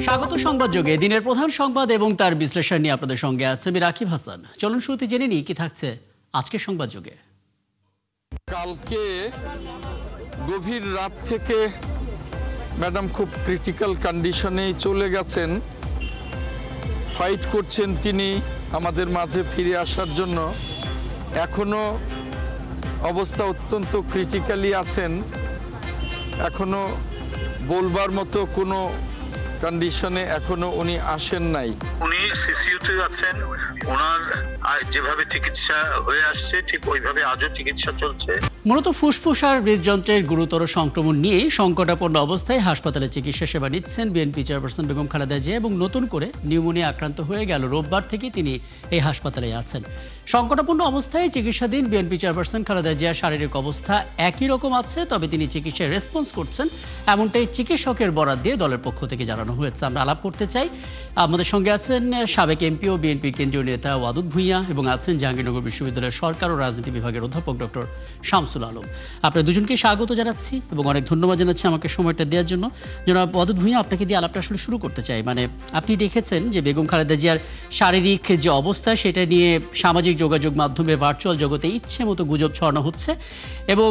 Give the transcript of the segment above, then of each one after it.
স্বাগত সংবাদ যোগে দিনের প্রধান সংবাদ এবং তার বিশ্লেষণ নিয়ে আপনাদের সঙ্গে আছে আমি রাকিব হাসান। চলুন শুরুতে জেনে নিই কি থাকছে আজকের সংবাদ যোগে। কালকে গভীর রাত থেকে ম্যাডাম খুব ক্রিটিক্যাল কন্ডিশনে চলে গেছেন, ফাইট করছেন তিনি আমাদের মাঝে ফিরে আসার জন্য। এখনো অবস্থা অত্যন্ত ক্রিটিক্যালি আছেন, এখনো বলবার মতো কোনো কন্ডিশনে এখনো উনি আসেন নাই। উনি সিসিইউতে আছেন, ওনার যেভাবে চিকিৎসা হয়ে আসছে ঠিক ওইভাবে আজও চিকিৎসা চলছে। মূলত ফুসফুস আর হৃদযন্ত্রের গুরুতর সংক্রমণ নিয়ে সংকটাপন্ন অবস্থায় হাসপাতালে চিকিৎসা সেবা নিচ্ছেন বিএনপি চেয়ারপারসন বেগম খালেদা জিয়া এবং নতুন করে নিউমোনিয়া আক্রান্ত হয়ে গেল রোববার থেকে তিনি এই হাসপাতালে আছেন। সংকটাপন্ন অবস্থায় চিকিৎসাধীন বিএনপি চেয়ারপারসন খালেদা জিয়ার শারীরিক অবস্থা একই রকম আছে, তবে তিনি চিকিৎসায় রেসপন্স করছেন এমনটাই চিকিৎসকের বরাত দিয়ে দলের পক্ষ থেকে জানানো হয়েছে। আমরা আলাপ করতে চাই, আমাদের সঙ্গে আছেন সাবেক এমপি ও বিএনপি কেন্দ্রীয় নেতা ওয়াদুদ ভূঁইয়া এবং আছেন জাহাঙ্গীরনগর বিশ্ববিদ্যালয়ের সরকার ও রাজনীতি বিভাগের অধ্যাপক ডক্টর শামসুল আলম। আপনার দুজনকে স্বাগত জানাচ্ছি এবং অনেক ধন্যবাদ জানাচ্ছি আমাকে সময়টা দেওয়ার জন্য। জনাব ওয়াদুদ ভূঁইয়া, আপনাকে দিয়ে আলাপটা আসলে শুরু করতে চাই। আপনি দেখেছেন যে বেগম খালেদা জিয়ার শারীরিক যে অবস্থা সেটা নিয়ে সামাজিক যোগাযোগ মাধ্যমে ভার্চুয়াল জগতে ইচ্ছে মতো গুজব ছড়ানো হচ্ছে এবং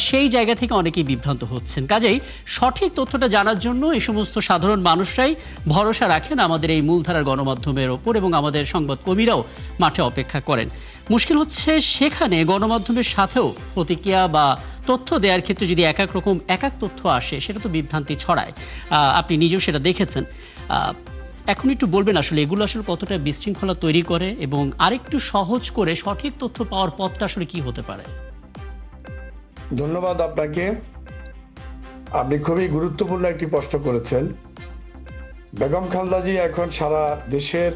সেই জায়গা থেকে অনেকেই বিভ্রান্ত হচ্ছেন। কাজেই সঠিক তথ্যটা জানার জন্য এই সমস্ত সাধারণ মানুষরাই ভরসা রাখেন আমাদের এই মূলধারার গণমাধ্যমের ওপর এবং আমাদের সংবাদকর্মীরাও মাঠে অপেক্ষা করেন। মুশকিল হচ্ছে সেখানে গণমাধ্যমের সাথেও প্রতিক্রিয়া বা তথ্য দেওয়ার ক্ষেত্রে যদি এক তথ্য আসে সেটা তো বিভ্রান্তি ছড়ায়। আপনি নিজেও সেটা দেখেছেন। এখন একটু বলবেন আসলে এগুলো আসলে কতটা বিশৃঙ্খলা তৈরি করে এবং আরেকটু সহজ করে সঠিক তথ্য পাওয়ার পথটা আসলে কি হতে পারে? ধন্যবাদ আপনাকে। আপনি খুবই গুরুত্বপূর্ণ একটি প্রশ্ন করেছেন। বেগম খালেদা জিয়া এখন সারা দেশের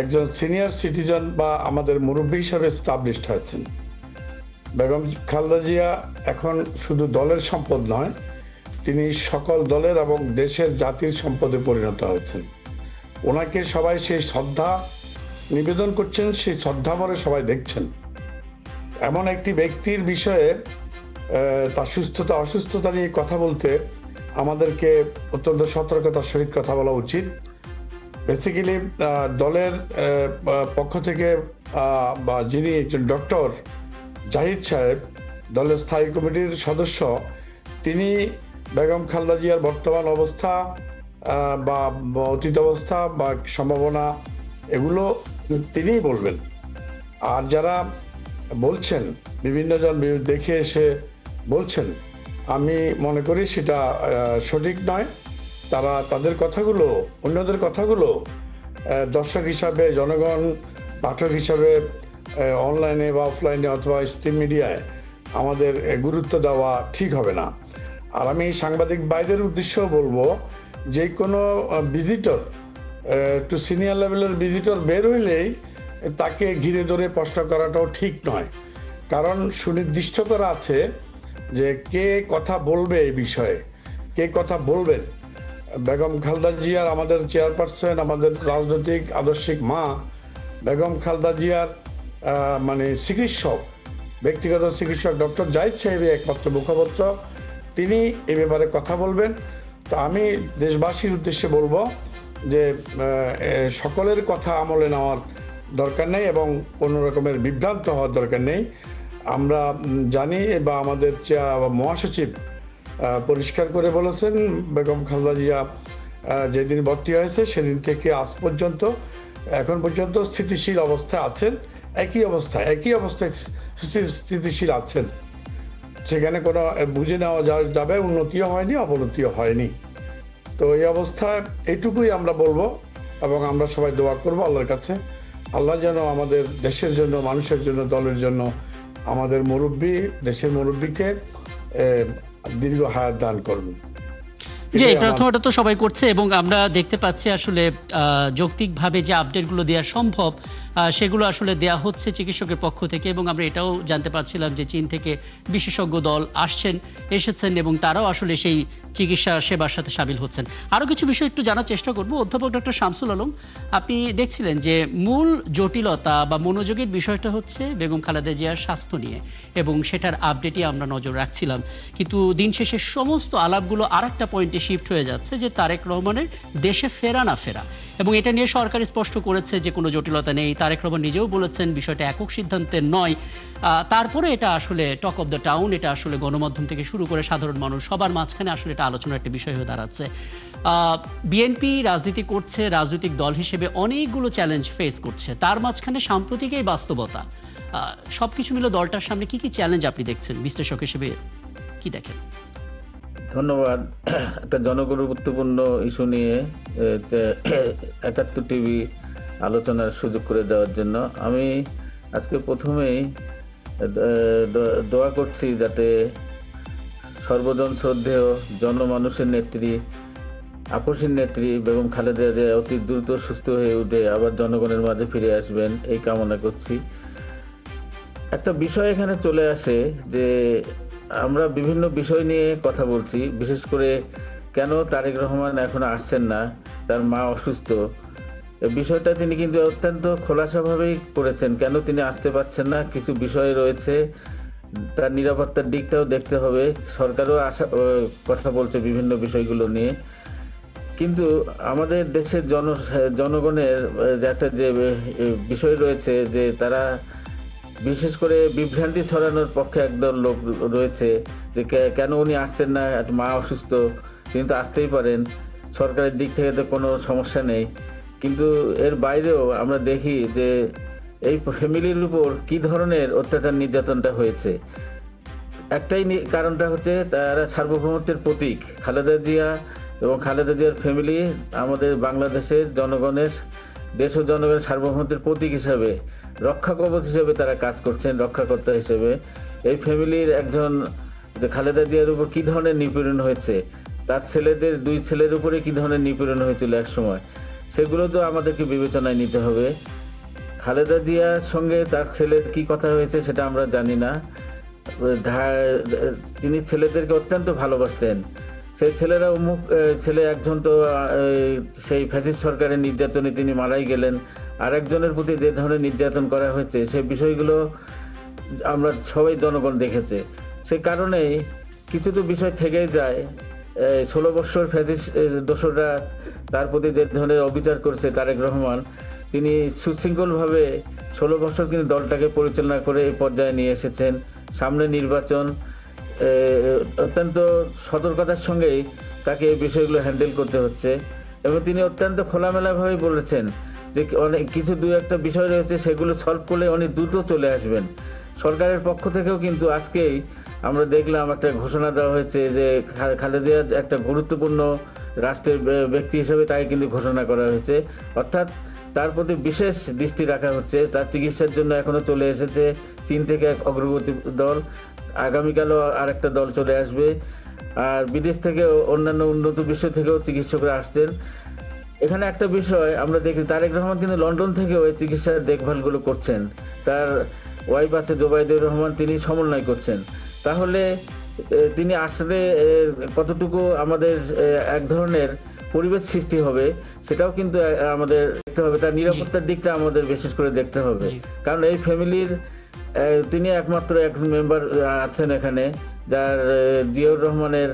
একজন সিনিয়র সিটিজেন বা আমাদের মুরব্বী হিসাবে এস্টাবলিশড হয়েছেন। বেগম খালেদা জিয়া এখন শুধু দলের সম্পদ নয়, তিনি সকল দলের এবং দেশের জাতির সম্পদে পরিণত হয়েছেন। ওনাকে সবাই সেই শ্রদ্ধা নিবেদন করছেন, সেই শ্রদ্ধা ভরে সবাই দেখছেন। এমন একটি ব্যক্তির বিষয়ে তার সুস্থতা অসুস্থতা নিয়ে কথা বলতে আমাদেরকে অত্যন্ত সতর্কতার সহিত কথা বলা উচিত। বেসিক্যালি দলের পক্ষ থেকে বা যিনি একজন ডক্টর জাহিদ সাহেব, দলের স্থায়ী কমিটির সদস্য, তিনি বেগম খালেদা জিয়ার বর্তমান অবস্থা বা অতীত অবস্থা বা সম্ভাবনা এগুলো তিনিই বলবেন। আর যারা বলছেন, বিভিন্ন জন দেখে এসে বলছেন, আমি মনে করি সেটা সঠিক নয়। তারা তাদের কথাগুলো, অন্যদের কথাগুলো দর্শক হিসাবে, জনগণ পাঠক হিসাবে অনলাইনে বা অফলাইনে অথবা স্ট্রিম মিডিয়ায় আমাদের গুরুত্ব দেওয়া ঠিক হবে না। আর আমি সাংবাদিক ভাইদের উদ্দেশ্যেও বলবো, যে কোনো ভিজিটর, একটু সিনিয়র লেভেলের ভিজিটর বের হইলেই তাকে ঘিরে ধরে প্রশ্ন করাটাও ঠিক নয়। কারণ সুনির্দিষ্ট করা আছে যে কে কথা বলবে এই বিষয়ে, কে কথা বলবেন। বেগম খালেদা জিয়ার, আমাদের চেয়ারপারসন, আমাদের রাজনৈতিক আদর্শিক মা বেগম খালেদা জিয়ার চিকিৎসক, ব্যক্তিগত চিকিৎসক ডক্টর জাহিদ সাহেবের একমাত্র মুখপাত্র, তিনি এ ব্যাপারে কথা বলবেন। তো আমি দেশবাসীর উদ্দেশ্যে বলবো যে সকলের কথা আমলে নেওয়ার দরকার নেই এবং কোনো রকমের বিভ্রান্ত হওয়ার দরকার নেই। আমরা জানি বা আমাদের মহাসচিব পরিষ্কার করে বলেছেন, বেগম খালেদা জিয়া যেদিন ভর্তি হয়েছে সেদিন থেকে আজ পর্যন্ত, এখন পর্যন্ত স্থিতিশীল অবস্থায় আছেন। একই অবস্থায় স্থিতিশীল আছেন। সেখানে কোনো বুঝে নেওয়া যাবে উন্নতিও হয়নি, অবনতিও হয়নি। তো এই অবস্থায় এটুকুই আমরা বলবো এবং আমরা সবাই দোয়া করবো আল্লাহর কাছে, আল্লাহ যেন আমাদের দেশের জন্য, মানুষের জন্য, দলের জন্য আমাদের মুরব্বী, দেশের মুরব্বীকে দীর্ঘ হায়াত দান করবেন। যে এই প্রার্থনাটা তো সবাই করছে এবং আমরা দেখতে পাচ্ছি আসলে যৌক্তিকভাবে যে আপডেটগুলো দেওয়া সম্ভব সেগুলো আসলে দেওয়া হচ্ছে চিকিৎসকের পক্ষ থেকে। এবং আমরা এটাও জানতে পারছিলাম যে চীন থেকে বিশেষজ্ঞ দল এসেছেন এবং তারাও আসলে সেই চিকিৎসা সেবার সাথে সামিল হচ্ছেন। আরও কিছু বিষয় একটু জানার চেষ্টা করব। অধ্যাপক ডক্টর শামসুল আলম, আপনি দেখছিলেন যে মূল জটিলতা বা মনোযোগের বিষয়টা হচ্ছে বেগম খালেদা জিয়ার স্বাস্থ্য নিয়ে এবং সেটার আপডেটই আমরা নজর রাখছিলাম। কিন্তু দিন শেষে সমস্ত আলাপগুলো আর একটা পয়েন্টে শিফট হয়ে যাচ্ছে যে তারেক রহমানের দেশে ফেরা না ফেরা, এবং এটা নিয়ে সরকার স্পষ্ট করেছে যে কোনো জটিলতা নেই। তারেক রহমান নিজেও বলেছেন বিষয়টা একক সিদ্ধান্তের নয়। তারপরে এটা আসলে টক অফ দ্য টাউন, এটা আসলে গণমাধ্যম থেকে শুরু করে সাধারণ মানুষ সবার মাঝখানে আসলে এটা আলোচনার একটা বিষয় হয়ে দাঁড়াচ্ছে। বিএনপি রাজনীতি করছে, রাজনৈতিক দল হিসেবে অনেকগুলো চ্যালেঞ্জ ফেস করছে, তার মাঝখানে সাম্প্রতিক এই বাস্তবতা, সব কিছু মিলে দলটার সামনে কি কি চ্যালেঞ্জ আপনি দেখছেন, বিশ্লেষক হিসেবে কি দেখেন? ধন্যবাদ। একটা জনগুরুত্বপূর্ণ ইস্যু নিয়ে ৭১ টিভি আলোচনার সুযোগ করে দেওয়ার জন্য আমি আজকে প্রথমেই দোয়া করছি যাতে সর্বজন শ্রদ্ধেয় জনমানুষের নেত্রী, আপসীর নেত্রী বেগম খালেদা জিয়া অতি দ্রুত সুস্থ হয়ে উঠে আবার জনগণের মাঝে ফিরে আসবেন, এই কামনা করছি। একটা বিষয় এখানে চলে আসে যে আমরা বিভিন্ন বিষয় নিয়ে কথা বলছি, বিশেষ করে কেন তারেক রহমান এখনো আসছেন না, তার মা অসুস্থ। এই বিষয়টা তিনি কিন্তু অত্যন্ত খোলাসাভাবেই করেছেন, কেন তিনি আসতে পারছেন না। কিছু বিষয় রয়েছে, তার নিরাপত্তার দিকটাও দেখতে হবে, সরকারও কথা বলছে বিভিন্ন বিষয়গুলো নিয়ে। কিন্তু আমাদের দেশের জনগণের একটা যে বিষয় রয়েছে যে তারা বিশেষ করে বিভ্রান্তি ছড়ানোর পক্ষে একদল লোক রয়েছে যে কেন উনি আসছেন না, মা অসুস্থ, কিন্তু আসতেই পারেন, সরকারের দিক থেকে তো কোনো সমস্যা নেই। কিন্তু এর বাইরেও আমরা দেখি যে এই ফ্যামিলির উপর কী ধরনের অত্যাচার নির্যাতনটা হয়েছে। একটাই কারণটা হচ্ছে তারা সার্বভৌমত্বের প্রতীক। খালেদা জিয়া এবং খালেদা জিয়ার ফ্যামিলি আমাদের বাংলাদেশের জনগণের, দেশ ও জনগণের সার্বভৌমত্বের প্রতীক হিসাবে, রক্ষা কবচ হিসেবে তারা কাজ করছেন, রক্ষাকর্তা হিসেবে। এই ফ্যামিলির একজন খালেদা জিয়ার উপর কী ধরনের নিপীড়ন হয়েছে, তার ছেলেদের, 2 ছেলের উপরে কী ধরনের নিপীড়ন হয়েছিল এক সময়, সেগুলো তো আমাদেরকে বিবেচনায় নিতে হবে। খালেদা জিয়ার সঙ্গে তার ছেলের কি কথা হয়েছে সেটা আমরা জানি না। তিনি ছেলেদেরকে অত্যন্ত ভালোবাসতেন। সেই ছেলেরা ছেলে একজন তো সেই ফ্যাসিস্ট সরকারের নির্যাতনে তিনি মারাই গেলেন, আর একজনের প্রতি যে ধরনের নির্যাতন করা হয়েছে সেই বিষয়গুলো আমরা সবাই জনগণ দেখেছে। সেই কারণেই কিছু তো বিষয় থেকেই যায়। 16 বছর ফ্যাসিস্ট দোসররা তার প্রতি যে ধরনের অবিচার করছে তারেক রহমান, তিনি সুশৃঙ্খলভাবে 16 বছর কিন্তু দলটাকে পরিচালনা করে এই পর্যায়ে নিয়ে এসেছেন। সামনে নির্বাচন, অত্যন্ত সতর্কতার সঙ্গেই তাকে এই বিষয়গুলো হ্যান্ডেল করতে হচ্ছে, এবং তিনি অত্যন্ত খোলামেলাভাবে বলেছেন যে অনেক কিছু 2-1টা বিষয় রয়েছে, সেগুলো সলভ করলে অনেক দ্রুত চলে আসবেন। সরকারের পক্ষ থেকেও কিন্তু আজকেই আমরা দেখলাম একটা ঘোষণা দেওয়া হয়েছে যে খালেদা জিয়া একটা গুরুত্বপূর্ণ রাষ্ট্রের ব্যক্তি হিসেবে তাকে কিন্তু ঘোষণা করা হয়েছে, অর্থাৎ তার প্রতি বিশেষ দৃষ্টি রাখা হচ্ছে। তার চিকিৎসার জন্য এখনও চলে এসেছে চীন থেকে এক অগ্রগতি দল, আগামীকালও আরেকটা দল চলে আসবে, আর বিদেশ থেকে অন্যান্য উন্নত বিশ্ব থেকেও চিকিৎসকরা আসছেন। এখানে একটা বিষয় আমরা দেখি, তারেক রহমান কিন্তু লন্ডন থেকে ওই চিকিৎসার দেখভালগুলো করছেন, তার ওয়াইফ আছে জোবাইদুর রহমান, তিনি সমন্বয় করছেন। তাহলে তিনি আসলে কতটুকু আমাদের এক ধরনের পরিবেশ সৃষ্টি হবে সেটাও কিন্তু আমাদের দেখতে হবে, তার নিরাপত্তার দিকটা আমাদের বিশেষ করে দেখতে হবে। কারণ এই ফ্যামিলির তিনি একমাত্র এক মেম্বার আছেন এখানে, যার জিয়াউর রহমানের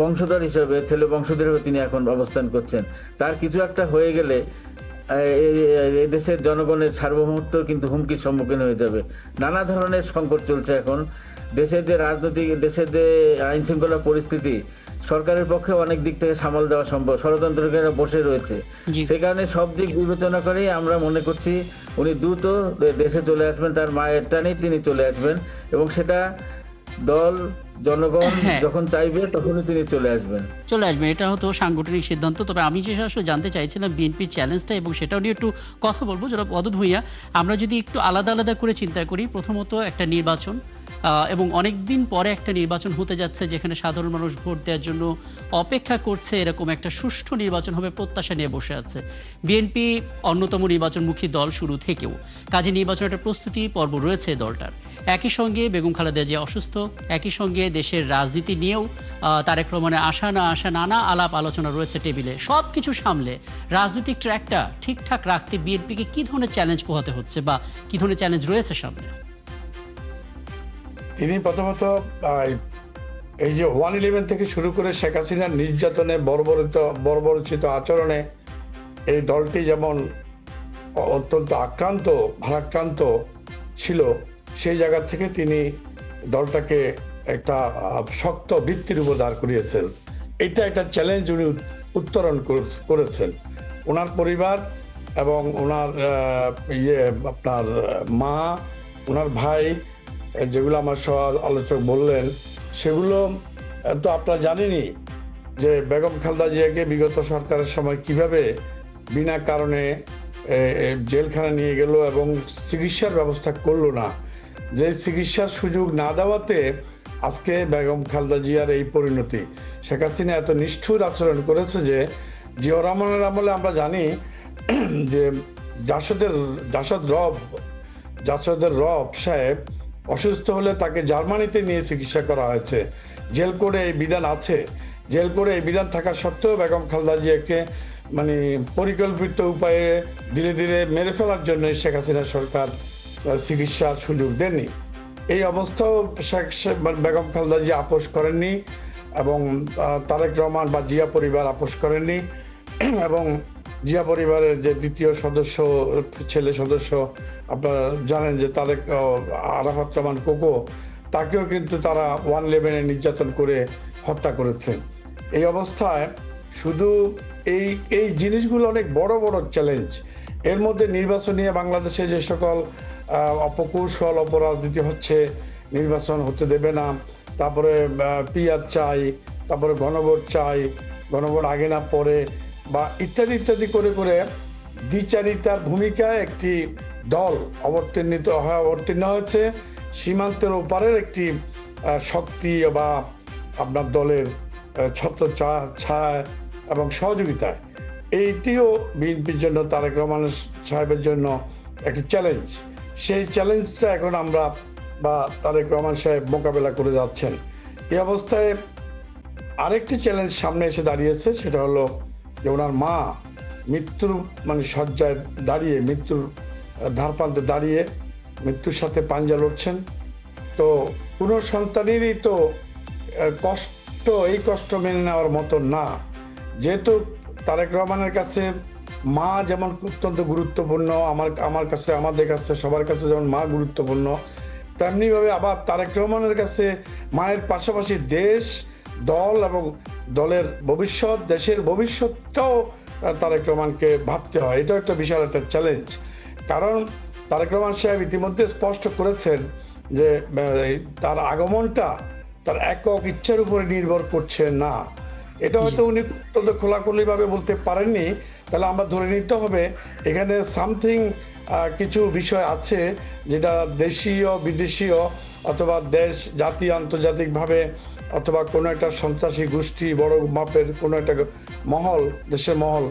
বংশধর হিসেবে, ছেলে বংশধর হিসেবে তিনি এখন অবস্থান করছেন। তার কিছু একটা হয়ে গেলে এই দেশের জনগণের সার্বভৌমত্ব কিন্তু হুমকির সম্মুখীন হয়ে যাবে। নানা ধরনের সংকট চলছে এখন দেশের, যে রাজনৈতিক, দেশের যে আইন শৃঙ্খলা পরিস্থিতি, সরকারের পক্ষে অনেক দিক থেকে সামাল দেওয়া সম্ভব, ষড়যন্ত্রকারীরা বসে রয়েছে। সেই কারণে সব দিক বিবেচনা করেই আমরা মনে করছি উনি দ্রুত দেশে চলে আসবেন, তার মায়ের টানেই তিনি চলে আসবেন, এবং সেটা দল জনগণ যখন চাইবে তখনই তিনি চলে আসবেন। এটা হতো সাংগঠনিক সিদ্ধান্ত। তবে আমি যে আসলে জানতে চাইছিলাম বিএনপির চ্যালেঞ্জটা, এবং সেটাও নিয়ে একটু কথা বলবো। জনাব অদূত ভূঁইয়া, আমরা যদি একটু আলাদা আলাদা করে চিন্তা করি, প্রথমত একটা নির্বাচন, এবং অনেক দিন পরে একটা নির্বাচন হতে যাচ্ছে যেখানে সাধারণ মানুষ ভোট দেওয়ার জন্য অপেক্ষা করছে, এরকম একটা সুষ্ঠু নির্বাচন হবে প্রত্যাশা নিয়ে বসে আছে। বিএনপি অন্যতম নির্বাচনমুখী দল শুরু থেকেও, কাজে নির্বাচনের একটা প্রস্তুতি পর্ব রয়েছে দলটার। একই সঙ্গে বেগম খালেদা জিয়া অসুস্থ, একই সঙ্গে দেশের রাজনীতি নিয়েও তারেক রহমানের আসা না আসা নানা আলাপ আলোচনা রয়েছে টেবিলে। সব কিছু সামলে রাজনৈতিক ট্র্যাকটা ঠিকঠাক রাখতে বিএনপিকে কী ধরনের চ্যালেঞ্জ পোহাতে হচ্ছে বা কী ধরনের চ্যালেঞ্জ রয়েছে সামনে? তিনি প্রথমত এই যে 111 থেকে শুরু করে শেখ হাসিনার নির্যাতনে বর্বরচিত আচরণে এই দলটি যেমন অত্যন্ত ভারাক্রান্ত ছিল, সেই জায়গা থেকে তিনি দলটাকে একটা শক্ত ভিত্তির উপর দাঁড় করিয়েছেন। এটা একটা চ্যালেঞ্জ উনি উত্তরণ করেছেন। ওনার পরিবার এবং ওনার আপনার মা, ওনার ভাই, যেগুলো আমার সহ আলোচক বললেন, সেগুলো তো আপনারা জানেনই যে বেগম খালেদা জিয়াকে বিগত সরকারের সময় কিভাবে বিনা কারণে জেলখানা নিয়ে গেল এবং চিকিৎসার ব্যবস্থা করলো না। যে চিকিৎসার সুযোগ না দেওয়াতে আজকে বেগম খালেদা জিয়ার এই পরিণতি। শেখ হাসিনা এত নিষ্ঠুর আচরণ করেছে যে জিয়াউর রহমানের আমলে আমরা জানি যে জাসদের রব সাহেব অসুস্থ হলে তাকে জার্মানিতে নিয়ে চিকিৎসা করা হয়েছে। জেল কোডে এই বিধান আছে। জেল কোডে এই বিধান থাকা সত্ত্বেও বেগম খালেদা জিয়াকে মানে পরিকল্পিত উপায়ে ধীরে ধীরে মেরে ফেলার জন্য শেখ হাসিনা সরকার চিকিৎসার সুযোগ দেননি। এই অবস্থাও বেগম খালেদা জিয়া আপোষ করেননি এবং তারেক রহমান বা জিয়া পরিবার আপোষ করেননি এবং জিয়া পরিবারের যে দ্বিতীয় ছেলে সদস্য আপনারা জানেন যে তারেক আরাফাত রহমান কোকো, তাকেও কিন্তু তারা 111 নির্যাতন করে হত্যা করেছেন। এই অবস্থায় শুধু এই জিনিসগুলো অনেক বড় বড় চ্যালেঞ্জ। এর মধ্যে নির্বাচন নিয়ে বাংলাদেশে যে সকল অপকৌশল অপরাজনীতি হচ্ছে, নির্বাচন হতে দেবে না, তারপরে পিআর চাই, তারপরে গণভোট চাই, গণভোট আগে না পরে, বা ইত্যাদি ইত্যাদি করে করে দ্বিচারিতার ভূমিকায় একটি দল অবতীর্ণ হয়েছে। সীমান্তের ওপারের একটি শক্তি বা আপনার দলের ছায়া এবং সহযোগিতায়, এইটিও বিএনপির জন্য, তারেক রহমান সাহেবের জন্য একটি চ্যালেঞ্জ। সেই চ্যালেঞ্জটা এখন আমরা বা তারেক রহমান সাহেব মোকাবেলা করে যাচ্ছেন। এই অবস্থায় আরেকটি চ্যালেঞ্জ সামনে এসে দাঁড়িয়েছে, সেটা হলো যে ওনার মা মৃত্যুর শয্যায় দাঁড়িয়ে, মৃত্যুর ধারপ্রান্তে দাঁড়িয়ে মৃত্যুর সাথে পাঞ্জা লড়ছেন। তো কোনো সন্তানেরই তো এই কষ্ট মেনে নেওয়ার মতো না। যেহেতু তারেক রহমানের কাছে মা যেমন অত্যন্ত গুরুত্বপূর্ণ, আমার কাছে, আমাদের কাছে, সবার কাছে যেমন মা গুরুত্বপূর্ণ, তেমনিভাবে আবার তারেক রহমানের কাছে মায়ের পাশাপাশি দেশ, দল এবং দলের ভবিষ্যৎ, দেশের ভবিষ্যৎটাও তারেক রহমানকে ভাবতে হয়। এটাও একটা বিশাল একটা চ্যালেঞ্জ। কারণ তারেক রহমান সাহেব ইতিমধ্যে স্পষ্ট করেছেন যে তার আগমনটা তার একক ইচ্ছার উপরে নির্ভর করছে না। এটা হয়তো উনি অত্যন্ত খোলাখুলিভাবে বলতে পারেননি। তাহলে আমরা ধরে নিতে হবে এখানে সামথিং কিছু বিষয় আছে যেটা দেশীয়, বিদেশীয়, অথবা দেশ, জাতি, আন্তর্জাতিকভাবে, অথবা কোনো একটা সন্ত্রাসী গোষ্ঠী, বড় মাপের কোনো একটা মহল, দেশের মহল,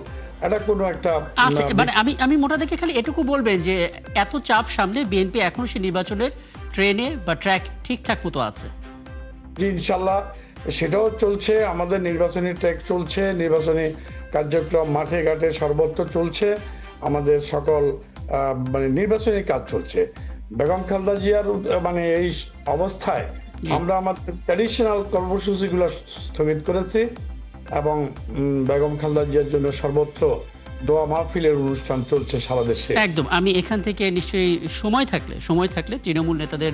এটা কোনো একটা মানে আমি মোটা দেখে খালি এটুকু বলবেন যে এত চাপ সামলে বিএনপি এখন সে নির্বাচনের ট্রেনে বা ট্র্যাক ঠিকঠাক মতো আছে। ইনশাল্লাহ সেটাও চলছে। আমাদের নির্বাচনী ট্র্যাক চলছে, নির্বাচনী কার্যক্রম মাঠে ঘাটে সর্বত্র চলছে। আমাদের সকল নির্বাচনী কাজ চলছে। বেগম খালেদা জিয়ার এই অবস্থায় আমরা আমাদের ট্র্যাডিশনাল কর্মসূচিগুলো স্থগিত করেছি এবং বেগম খালেদা জিয়ার জন্য সর্বত্র দোয়া মাহফিলের অনুষ্ঠান চলছে সারা দেশে। একদম। আমি এখান থেকে নিশ্চয়ই সময় থাকলে তৃণমূল নেতাদের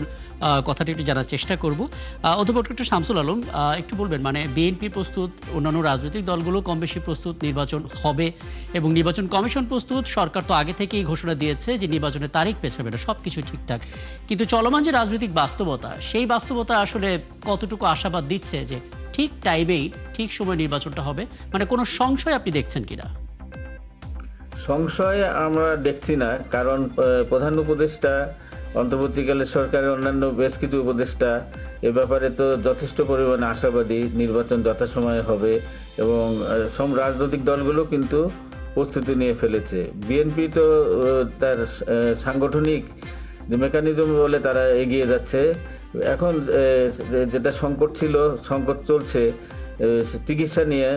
কথাটি একটু জানার চেষ্টা করব। অধ্যাপক ডক্টর শামসুল আলম, একটু বলবেন বিএনপি প্রস্তুত, অন্যান্য রাজনৈতিক দলগুলো কম বেশি প্রস্তুত, নির্বাচন হবে এবং নির্বাচন কমিশন প্রস্তুত। সরকার তো আগে থেকেই ঘোষণা দিয়েছে যে নির্বাচনের তারিখ পেছাবে না, সব কিছু ঠিকঠাক। কিন্তু চলমান যে রাজনৈতিক বাস্তবতা, সেই বাস্তবতা আসলে কতটুকু আশাবাদ দিচ্ছে যে ঠিক টাইমেই ঠিক সময় নির্বাচনটা হবে? কোনো সংশয় আপনি দেখছেন কিনা? সংশয় আমরা দেখছি না, কারণ প্রধান উপদেষ্টা, অন্তর্বর্তীকালীন সরকারের অন্যান্য বেশ কিছু উপদেষ্টা এ ব্যাপারে তো যথেষ্ট পরিমাণে আশাবাদী নির্বাচন যথাসময়ে হবে এবং সব রাজনৈতিক দলগুলো কিন্তু প্রস্তুতি নিয়ে ফেলেছে। বিএনপি তো তার সাংগঠনিক যে মেকানিজম বলে তারা এগিয়ে যাচ্ছে। এখন যেটা সংকট চলছে চিকিৎসা নিয়ে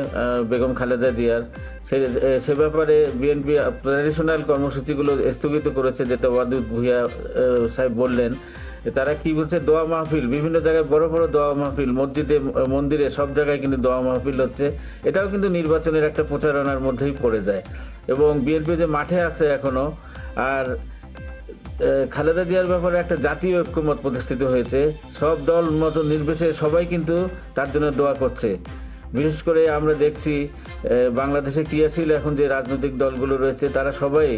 বেগম খালেদা জিয়ার, সে ব্যাপারে বিএনপি ট্র্যাডিশনাল কর্মসূচিগুলো স্থগিত করেছে, যেটা ওয়াদুদ ভূঁইয়া সাহেব বললেন। তারা কি বলছে, দোয়া মাহফিল, বিভিন্ন জায়গায় বড় বড় দোয়া মাহফিল, মসজিদে মন্দিরে সব জায়গায় কিন্তু দোয়া মাহফিল হচ্ছে। এটাও কিন্তু নির্বাচনের একটা প্রচারণার মধ্যেই পড়ে যায়। এবং বিএনপি যে মাঠে আছে এখনো, আর খালেদা জিয়ার ব্যাপারে একটা জাতীয় ঐক্যমত প্রতিষ্ঠিত হয়েছে, সব দল মত নির্বিশেষে সবাই কিন্তু তার জন্য দোয়া করছে। বিশেষ করে আমরা দেখছি বাংলাদেশে ক্রিয়াশীল এখন যে রাজনৈতিক দলগুলো রয়েছে, তারা সবাই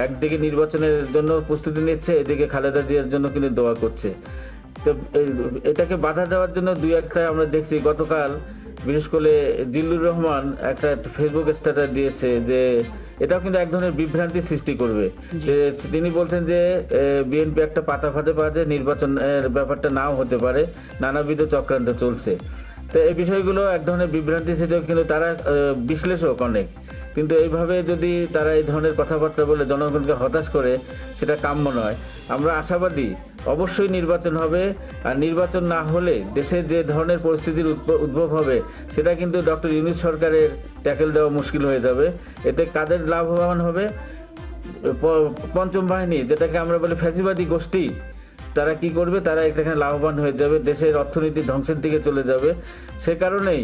একদিকে নির্বাচনের জন্য প্রস্তুতি নিচ্ছে, এদিকে খালেদা জিয়ার জন্য কিন্তু দোয়া করছে। তো এটাকে বাধা দেওয়ার জন্য দুই একটা আমরা দেখছি। গতকাল বিশেষ করে জিল্লুর রহমান একটা ফেসবুক স্ট্যাটাস দিয়েছে যে এটাও কিন্তু এক ধরনের বিভ্রান্তি সৃষ্টি করবে। তিনি বলছেন যে বিএনপি একটা পাতা ফাঁদে পা যে নির্বাচনের ব্যাপারটা নাও হতে পারে, নানাবিধ চক্রান্ত চলছে। তো এই বিষয়গুলো এক ধরনের বিভ্রান্তি ছিল, কিন্তু তারা বিশ্লেষক অনেক, কিন্তু এইভাবে যদি তারা এই ধরনের কথাবার্তা বলে জনগণকে হতাশ করে, সেটা কাম্য নয়। আমরা আশাবাদী অবশ্যই নির্বাচন হবে, আর নির্বাচন না হলে দেশে যে ধরনের পরিস্থিতির উদ্ভব হবে, সেটা কিন্তু ডক্টর ইউনূস সরকারের ট্যাকেল দেওয়া মুশকিল হয়ে যাবে। এতে কাদের লাভবান হবে? পঞ্চম বাহিনী, যেটাকে আমরা বলি ফ্যাসিবাদী গোষ্ঠী, তারা কি করবে? তারা এখানে লাভবান হয়ে যাবে, দেশের অর্থনীতি ধ্বংসের দিকে চলে যাবে। সে কারণেই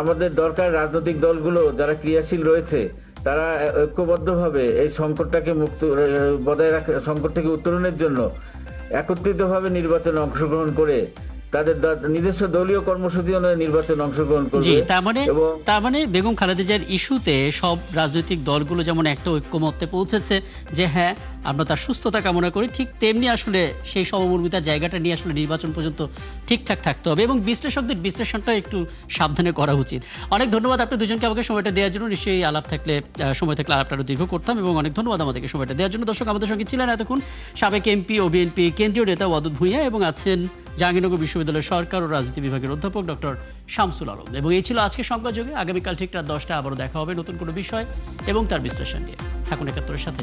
আমাদের দরকার রাজনৈতিক দলগুলো যারা ক্রিয়াশীল রয়েছে, তারা ঐক্যবদ্ধভাবে এই সংকটটাকে বজায় রাখা, সংকট থেকে উত্তরণের জন্য একত্রিতভাবে নির্বাচনে অংশগ্রহণ করে তাদের নিজস্ব দলীয় কর্মসূচি অনুযায়ী নির্বাচনে অংশগ্রহণ করবে। জি, তার মানে বেগম খালেদা জিয়ার ইস্যুতে সব রাজনৈতিক দলগুলো যেমন একটা ঐক্যমত্যে পৌঁছেছে যে হ্যাঁ আমরা তার সুস্থতা কামনা করি, ঠিক তেমনি আসলে সেই সমমর্মিতার জায়গাটা নিয়ে আসলে নির্বাচন পর্যন্ত ঠিকঠাক থাকতে হবে, এবং বিশ্লেষকদের বিশ্লেষণটা একটু সাবধানে করা উচিত। অনেক ধন্যবাদ আপনি দুজনকে আমাকে সময়টা দেওয়ার জন্য। নিশ্চয়ই সময় থাকলে আলাপটা আরও দীর্ঘ করতাম, এবং অনেক ধন্যবাদ আমাদেরকে সময়টা দেওয়ার জন্য। দর্শক, আমাদের সঙ্গে ছিলেন এতক্ষণ সাবেক এমপি ও বিএনপি কেন্দ্রীয় নেতা ওয়াদুদ ভূঁইয়া, এবং আছেন জাহাঙ্গীরনগর বিশ্ববিদ্যালয়ের সরকার ও রাজনীতি বিভাগের অধ্যাপক ডক্টর শামসুল আলম। এবং এই ছিল আজকের সংবাদযোগে। আগামীকাল ঠিক রাত 10টায় আবারও দেখা হবে নতুন কোনো বিষয় এবং তার বিশ্লেষণ নিয়ে। থাকুন একাত্তরের সাথে।